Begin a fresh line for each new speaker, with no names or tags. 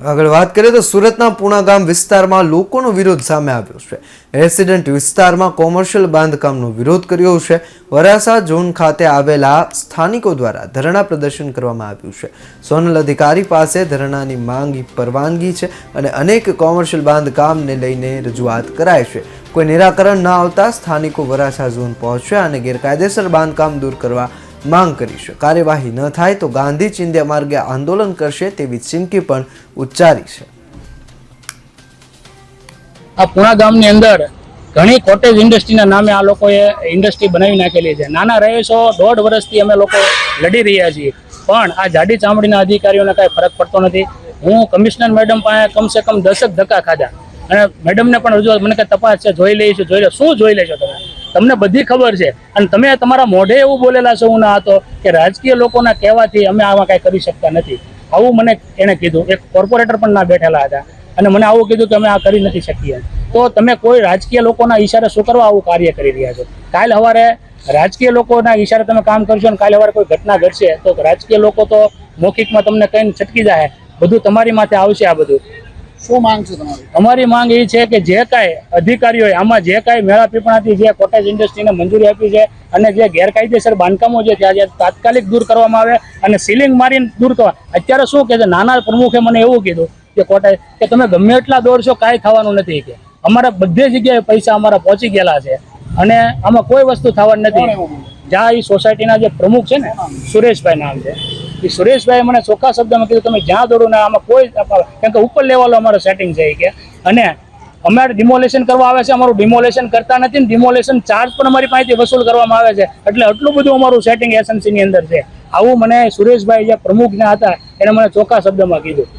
આગળ વાત કરીએ તો સુરતના પૂણા ગામ વિસ્તારમાં લોકોનો વિરોધ સામે આવ્યો છે। રેસિડેન્ટ વિસ્તારમાં કોમર્શિયલ બાંધકામનો વિરોધ કર્યો છે। વરાસા ઝોન ખાતે આવેલા સ્થાનિકો દ્વારા ધરણા પ્રદર્શન કરવામાં આવ્યું છે। સોનલ અધિકારી પાસે ધરણાની માંગ પરવાનગી છે અને અનેક કોમર્શિયલ બાંધકામને લઈને રજૂઆત કરાઈ છે। કોઈ નિરાકરણ ન આવતા સ્થાનિકો વરાસા ઝોન પહોંચ્યા અને ગેરકાયદેસર બાંધકામ દૂર કરવા માંગ કરી છે। કાર્યવાહી ન થાય તો ગાંધી ચિંધ્યા માર્ગે આંદોલન કરશે તેવી ચીમકી પણ ઉચ્ચારી છે।
આ પૂણા ગામની અંદર ઘણી કોટેજ ઇન્ડસ્ટ્રીના નામે આ લોકોએ ઇન્ડસ્ટ્રી બનાવી નાખેલી છે। નાના રહીશો 1.5 વર્ષથી અમે લોકો લડી રહ્યા છીએ, પણ આ જાડી ચામડીના અધિકારીઓને કાંઈ ફરક પડતો નથી। હું કમિશનર મેડમ પાસે કમસે કમ 10 ધક્કા ખાધા અને મેડમને પણ રજૂઆત, મને કે તપાસ છે, જોઈ લઈશું, જોઈ લો। શું જોઈ લેશો તમે? તમને બધી ખબર છે અને તમે તમારા મોઢે એવું બોલેલા છો હું ના હતો કે રાજકીય લોકોના કહેવાથી અમે આમાં કાંઈ કરી શકતા નથી, આવું મને એણે કીધું। એક કોર્પોરેટર પણ ના બેઠેલા હતા અને મને આવું કીધું કે અમે આ કરી નથી શકીએ। તો તમે કોઈ રાજકીય લોકોના ઈશારે શું કરવા આવું કાર્ય કરી રહ્યા છો? કાલ સવારે રાજકીય લોકોના ઈશારે તમે કામ કરશો અને કાલ સવારે કોઈ ઘટના ઘટશે તો રાજકીય લોકો તો મૌખિકમાં તમને કહીને છટકી જાય, બધું તમારી માથે આવશે। આ બધું
શું માંગ છે તમારી?
અમારી માંગ એ છે કે જે કાંઈ અધિકારીઓએ આમાં જે કાંઈ મેળા પીપણાથી જે કોટેજ ઇન્ડસ્ટ્રીને મંજૂરી આપી છે અને જે ગેરકાયદેસર બાંધકામો છે ત્યાં તાત્કાલિક દૂર કરવામાં આવે અને સીલિંગ મારીને દૂર કરવા। અત્યારે શું કે છે, નાના પ્રમુખે મને એવું કીધું કે કોટેજ કે તમે ગમે એટલા દોડશો કાંઈ થવાનું નથી, કે અમારા બધી જગ્યાએ પૈસા અમારા પહોંચી ગયેલા છે અને આમાં કોઈ વસ્તુ થવાની નથી। જ્યાં એ સોસાયટીના જે પ્રમુખ છે ને, સુરેશભાઈ નામ છે, એ સુરેશભાઈ મને ચોખ્ખા શબ્દમાં કીધું તમે જ્યાં દોડો ને આમાં કોઈ, કેમ કે ઉપર લેવલ અમારો સેટિંગ છે કે, અને અમારે ડિમોલેશન કરવા આવે છે, અમારું ડિમોલેશન કરતા નથી ને ડિમોલેશન ચાર્જ પણ અમારી પાસેથી વસૂલ કરવામાં આવે છે। એટલે આટલું બધું અમારું સેટિંગ એસએમસીની અંદર છે। આવું મને સુરેશભાઈ જે પ્રમુખના હતા એને મને ચોખ્ખા શબ્દમાં કીધું।